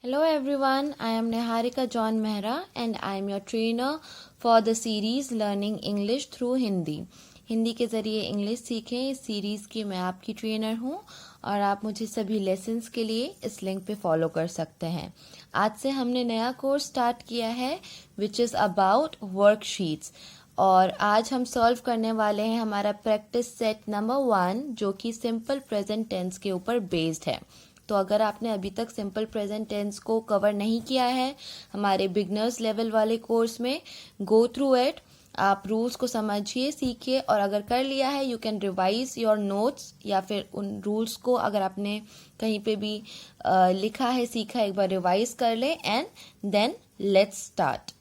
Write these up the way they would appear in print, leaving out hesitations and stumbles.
Hello everyone, I am Niharika John Mehra and I am your trainer for the series Learning English through Hindi. Hindi के ज़रिए English सीखें इस series की मैं आपकी ट्रेनर हूँ और आप मुझे सभी लेसन्स के लिए इस लिंक पे फॉलो कर सकते हैं। आज से हमने नया कोर्स स्टार्ट किया है विच इज़ अबाउट वर्कशीट्स और आज हम सॉल्व करने वाले हैं हमारा प्रैक्टिस सेट नंबर 1 जो कि सिंपल प्रेजेंट टेंस के ऊपर बेस्ड है। तो अगर आपने अभी तक सिंपल प्रेजेंट टेंस को कवर नहीं किया है हमारे बिगनर्स लेवल वाले कोर्स में, गो थ्रू इट। आप रूल्स को समझिए, सीखिए और अगर कर लिया है you can revise your notes या फिर उन रूल्स को अगर आपने कहीं पे भी लिखा है, सीखा, एक बार रिवाइज कर ले एंड देन लेट्स स्टार्ट।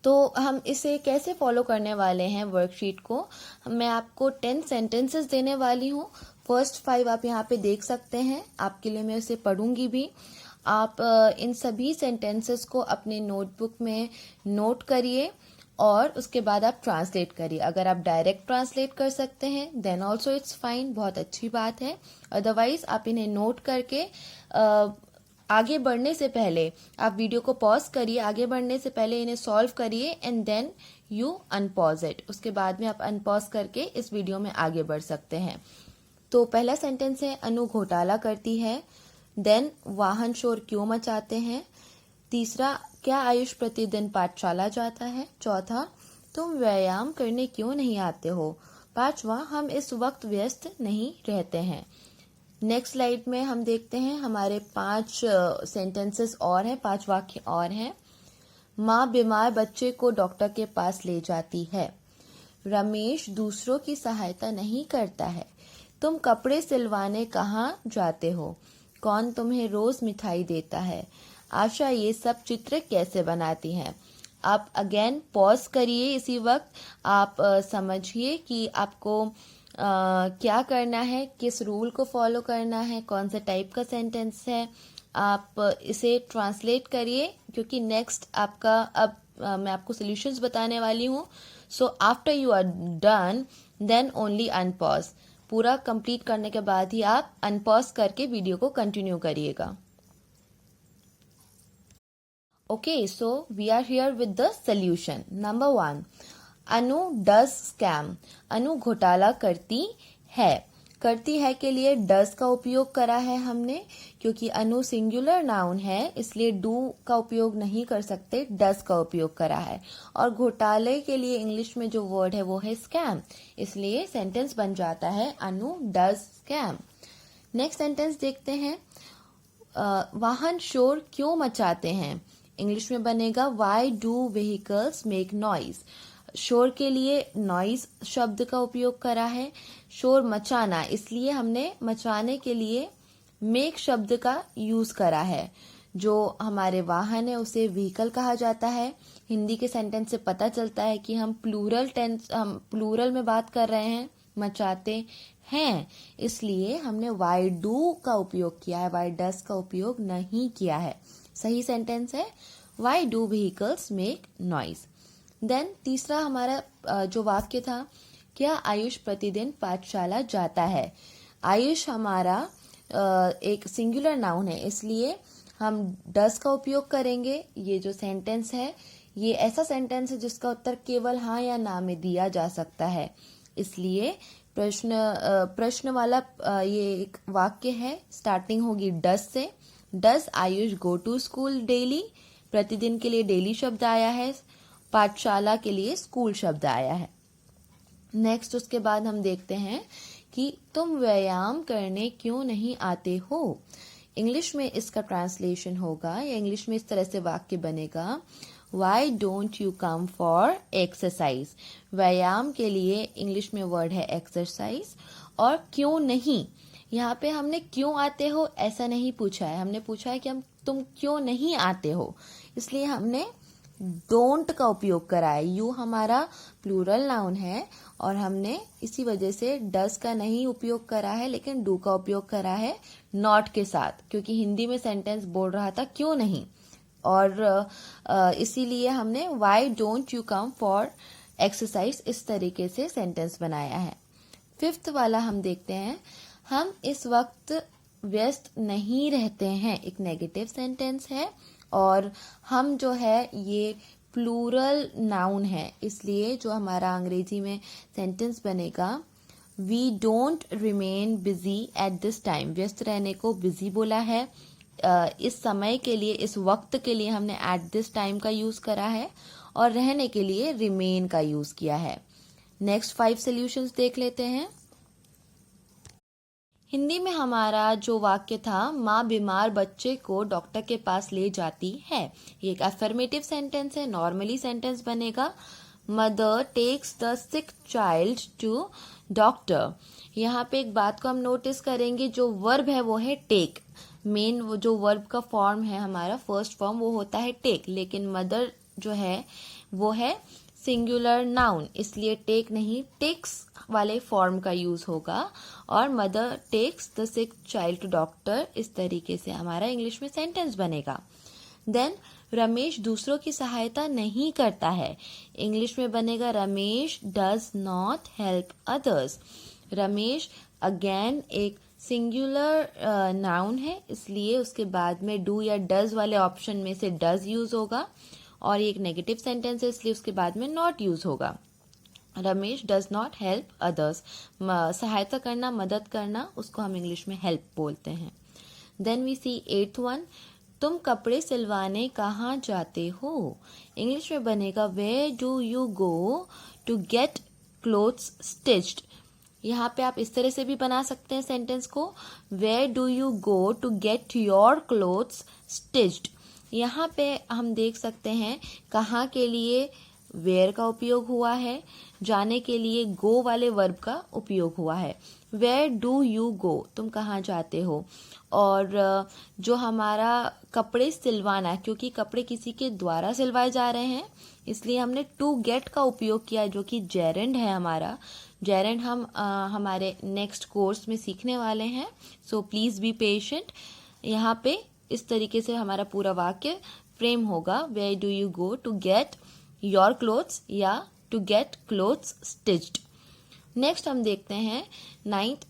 तो हम इसे कैसे फॉलो करने वाले हैं वर्कशीट को, मैं आपको 10 सेंटेंसेस देने वाली हूँ। फर्स्ट 5 आप यहाँ पे देख सकते हैं, आपके लिए मैं इसे पढ़ूंगी भी। आप इन सभी सेंटेंसेस को अपने नोटबुक में नोट करिए और उसके बाद आप ट्रांसलेट करिए। अगर आप डायरेक्ट ट्रांसलेट कर सकते हैं देन ऑल्सो इट्स फाइन, बहुत अच्छी बात है। अदरवाइज आप इन्हें नोट करके आगे बढ़ने से पहले आप वीडियो को पॉज करिए, आगे बढ़ने से पहले इन्हें सॉल्व करिए and then you unpause it. उसके बाद में आप अनपॉज करके इस वीडियो में आगे बढ़ सकते हैं। तो पहला सेंटेंस है अनु घोटाला करती है। देन वाहन शोर क्यों मचाते हैं। तीसरा, क्या आयुष प्रतिदिन पाठशाला जाता है। चौथा, तुम व्यायाम करने क्यों नहीं आते हो। पांचवा, हम इस वक्त व्यस्त नहीं रहते हैं। नेक्स्ट स्लाइड में हम देखते हैं हमारे 5 सेंटेंसेस और हैं, 5 वाक्य और हैं। माँ बीमार बच्चे को डॉक्टर के पास ले जाती है। रमेश दूसरों की सहायता नहीं करता है। तुम कपड़े सिलवाने कहाँ जाते हो। कौन तुम्हें रोज मिठाई देता है। आशा ये सब चित्र कैसे बनाती हैं। आप अगेन पॉज करिए, इसी वक्त आप समझिए कि आपको क्या करना है, किस रूल को फॉलो करना है, कौन से टाइप का सेंटेंस है। आप इसे ट्रांसलेट करिए क्योंकि नेक्स्ट आपका अब मैं आपको सॉल्यूशंस बताने वाली हूँ। So after you are done then only unpause. पूरा कंप्लीट करने के बाद ही आप अनपॉज करके वीडियो को कंटिन्यू करिएगा। Okay, so we are here with the solution. Number 1, Anu does scam. Anu घोटाला करती है। करती है के लिए डज का उपयोग करा है हमने, क्योंकि अनु सिंगुलर नाउन है इसलिए डू का उपयोग नहीं कर सकते, डज का उपयोग करा है। और घोटाले के लिए इंग्लिश में जो वर्ड है वो है स्कैम, इसलिए सेंटेंस बन जाता है अनु डज स्कैम। नेक्स्ट सेंटेंस देखते हैं, वाहन शोर क्यों मचाते हैं। इंग्लिश में बनेगा Y do vehicles make noise. शोर के लिए नॉइज शब्द का उपयोग करा है। शोर मचाना, इसलिए हमने मचाने के लिए मेक शब्द का यूज करा है। जो हमारे वाहन है उसे व्हीकल कहा जाता है। हिंदी के सेंटेंस से पता चलता है कि हम प्लूरल में बात कर रहे हैं, मचाते हैं, इसलिए हमने वाई डू का उपयोग किया है, वाई डस का उपयोग नहीं किया है। सही सेंटेंस है why do vehicles make noise. Then तीसरा हमारा जो वाक्य था, क्या आयुष प्रतिदिन पाठशाला जाता है। आयुष हमारा एक सिंगुलर नाउन है इसलिए हम डस का उपयोग करेंगे। ये जो सेंटेंस है ये ऐसा सेंटेंस है जिसका उत्तर केवल हाँ या ना में दिया जा सकता है, इसलिए प्रश्न वाला ये एक वाक्य है, स्टार्टिंग होगी डस से। Does Ayush go to school daily. प्रतिदिन के लिए डेली शब्द आया है, पाठशाला के लिए स्कूल शब्द आया है। नेक्स्ट उसके बाद हम देखते हैं कि तुम व्यायाम करने क्यों नहीं आते हो। इंग्लिश में इसका ट्रांसलेशन होगा या इंग्लिश में इस तरह से वाक्य बनेगा, why don't you come for exercise. व्यायाम के लिए इंग्लिश में वर्ड है एक्सरसाइज। और क्यों नहीं, यहाँ पे हमने क्यों आते हो ऐसा नहीं पूछा है, हमने पूछा है कि तुम क्यों नहीं आते हो, इसलिए हमने डोंट का उपयोग करा है। यू हमारा प्लूरल नाउन है और हमने इसी वजह से डस का नहीं उपयोग करा है लेकिन डू का उपयोग करा है नॉट के साथ, क्योंकि हिंदी में सेंटेंस बोल रहा था क्यों नहीं, और इसीलिए हमने why don't you come for exercise इस तरीके से सेंटेंस बनाया है। फिफ्थ वाला हम देखते हैं, हम इस वक्त व्यस्त नहीं रहते हैं एक नेगेटिव सेंटेंस है, और हम जो है ये प्लूरल नाउन है, इसलिए जो हमारा अंग्रेजी में सेंटेंस बनेगा, we don't remain busy at this time. व्यस्त रहने को बिजी बोला है, इस समय के लिए, इस वक्त के लिए हमने एट दिस टाइम का यूज करा है, और रहने के लिए रिमेन का यूज किया है। नेक्स्ट 5 सॉल्यूशंस देख लेते हैं। हिंदी में हमारा जो वाक्य था, माँ बीमार बच्चे को डॉक्टर के पास ले जाती है, ये एक अफर्मेटिव सेंटेंस है। नॉर्मली सेंटेंस बनेगा, mother takes the sick child to doctor. यहाँ पे एक बात को हम नोटिस करेंगे, जो वर्ब है वो है टेक। मेन वो जो वर्ब का फॉर्म है हमारा, फर्स्ट फॉर्म, वो होता है टेक, लेकिन मदर जो है वो है सिंगुलर नाउन, इसलिए टेक नहीं, टेक्स वाले फॉर्म का यूज होगा, और mother takes the sick child to doctor, इस तरीके से हमारा इंग्लिश में सेंटेंस बनेगा। देन रमेश दूसरों की सहायता नहीं करता है, इंग्लिश में बनेगा, Ramesh does not help others. Ramesh again एक सिंगुलर नाउन है, इसलिए उसके बाद में डू या डज वाले ऑप्शन में से डज यूज होगा, और ये एक नेगेटिव सेंटेंस है, इसलिए उसके बाद में नॉट यूज होगा। Ramesh does not help others, सहायता करना, मदद करना, उसको हम इंग्लिश में हेल्प बोलते हैं। Then we C 8th one, तुम कपड़े सिलवाने कहाँ जाते हो, इंग्लिश में बनेगा, where do you go to get clothes stitched. यहाँ पे आप इस तरह से भी बना सकते हैं सेंटेंस को, where do you go to get your clothes stitched. यहाँ पे हम देख सकते हैं कहाँ के लिए वेयर का उपयोग हुआ है, जाने के लिए गो वाले वर्ब का उपयोग हुआ है। वेयर डू यू गो, तुम कहाँ जाते हो, और जो हमारा कपड़े सिलवाना, क्योंकि कपड़े किसी के द्वारा सिलवाए जा रहे हैं, इसलिए हमने टू गेट का उपयोग किया, जो कि जेरेंड है हमारा। जेरेंड हम हमारे नेक्स्ट कोर्स में सीखने वाले हैं, सो प्लीज बी पेशेंट। यहाँ पे इस तरीके से हमारा पूरा वाक्य फ्रेम होगा, where do you go to get your clothes या to get clothes stitched. Next हम देखते हैं 9th,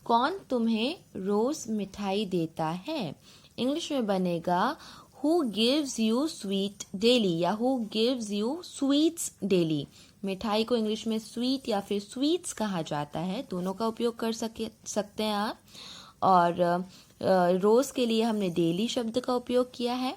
कौन तुम्हें रोज मिठाई देता है, इंग्लिश में बनेगा, who gives you sweet daily या who gives you sweets daily. मिठाई को इंग्लिश में स्वीट या फिर स्वीट्स कहा जाता है, दोनों का उपयोग कर सकते हैं आप। और रोज के लिए हमने डेली शब्द का उपयोग किया है।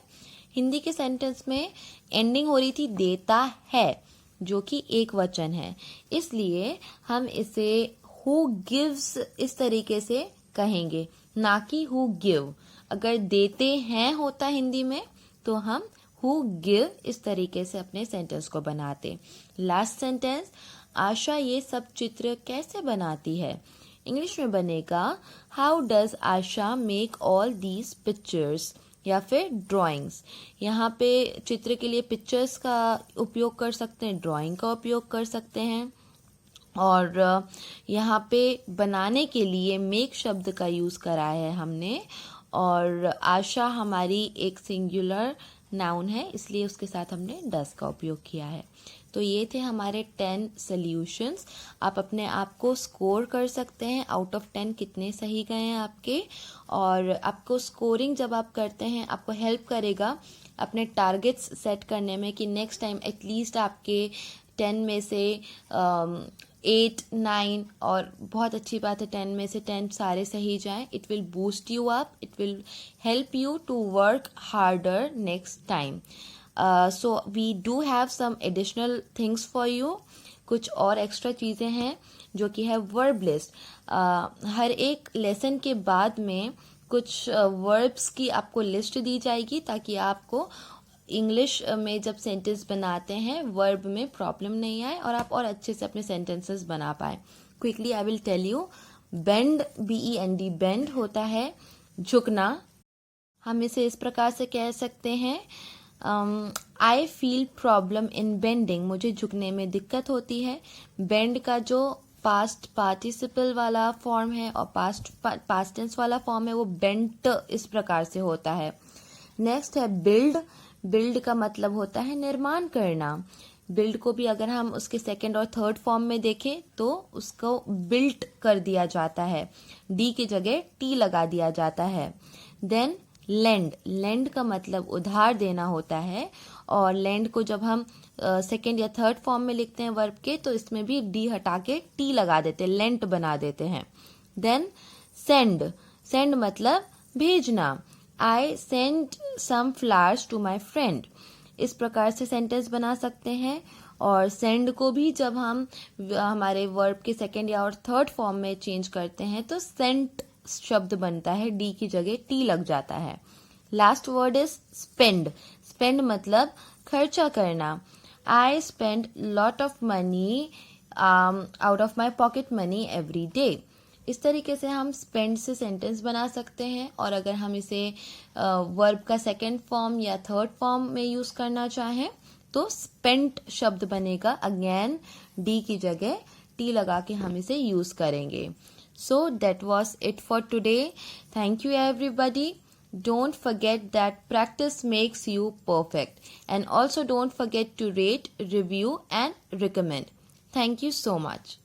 हिंदी के सेंटेंस में एंडिंग हो रही थी देता है, जो कि एक वचन है, इसलिए हम इसे हु गिव्स इस तरीके से कहेंगे, ना कि हु गिव। अगर देते हैं होता हिंदी में तो हम हु गिव इस तरीके से अपने सेंटेंस को बनाते। लास्ट सेंटेंस, आशा ये सब चित्र कैसे बनाती है, इंग्लिश में बनेगा, how does Asha make all these pictures या फिर ड्राइंग्स। यहाँ पे चित्र के लिए पिक्चर्स का उपयोग कर सकते हैं, ड्राइंग का उपयोग कर सकते हैं, और यहाँ पे बनाने के लिए मेक शब्द का यूज करा है हमने, और आशा हमारी एक सिंगुलर नाउन है, इसलिए उसके साथ हमने डज का उपयोग किया है। तो ये थे हमारे 10 सॉल्यूशंस। आप अपने आप को स्कोर कर सकते हैं, आउट ऑफ 10 कितने सही गए हैं आपके, और आपको स्कोरिंग जब आप करते हैं आपको हेल्प करेगा अपने टारगेट्स सेट करने में, कि नेक्स्ट टाइम एटलीस्ट आपके 10 में से 8, 9, और बहुत अच्छी बात है 10 में से 10 सारे सही जाएं। It will boost you up, it will help you to work harder next time. So we do have some additional things for you, कुछ और एक्स्ट्रा चीज़ें हैं जो कि है वर्ब लिस्ट। हर एक लेसन के बाद में कुछ वर्ब्स की आपको लिस्ट दी जाएगी, ताकि आपको इंग्लिश में जब सेंटेंस बनाते हैं वर्ब में प्रॉब्लम नहीं आए और आप और अच्छे से अपने सेंटेंसेस बना पाए। Quickly I will tell you, bend, BEND, bend होता है झुकना। हम इसे इस प्रकार से कह सकते हैं, I feel problem in bending, मुझे झुकने में दिक्कत होती है। बेंड का जो पास्ट पार्टिसिपल वाला फॉर्म है और पास्ट टेंस वाला फॉर्म है वो बेंट इस प्रकार से होता है। नेक्स्ट है बिल्ड, बिल्ड का मतलब होता है निर्माण करना। बिल्ड को भी अगर हम उसके सेकंड और थर्ड फॉर्म में देखें तो उसको बिल्ट कर दिया जाता है, डी की जगह टी लगा दिया जाता है। देन लेंड, लेंड का मतलब उधार देना होता है, और लेंड को जब हम सेकंड या थर्ड फॉर्म में लिखते हैं वर्ब के, तो इसमें भी डी हटा के टी लगा देते हैं, लेंट बना देते हैं। देन सेंड, सेंड मतलब भेजना, I send some flowers to my friend. इस प्रकार से सेंटेंस बना सकते हैं। और सेंड को भी जब हम हमारे वर्ब के सेकंड या और थर्ड फॉर्म में चेंज करते हैं तो सेंट शब्द बनता है, डी की जगह टी लग जाता है। Last word is spend, spend मतलब खर्चा करना, I spend lot of money out of my pocket money every day. इस तरीके से हम स्पेंड से सेंटेंस बना सकते हैं। और अगर हम इसे वर्ब का सेकंड फॉर्म या थर्ड फॉर्म में यूज करना चाहें तो स्पेंट शब्द बनेगा, अगेन डी की जगह टी लगा के हम इसे यूज करेंगे। So that was it for today. Thank you everybody. Don't forget that practice makes you perfect. And also don't forget to rate, review and recommend. Thank you so much.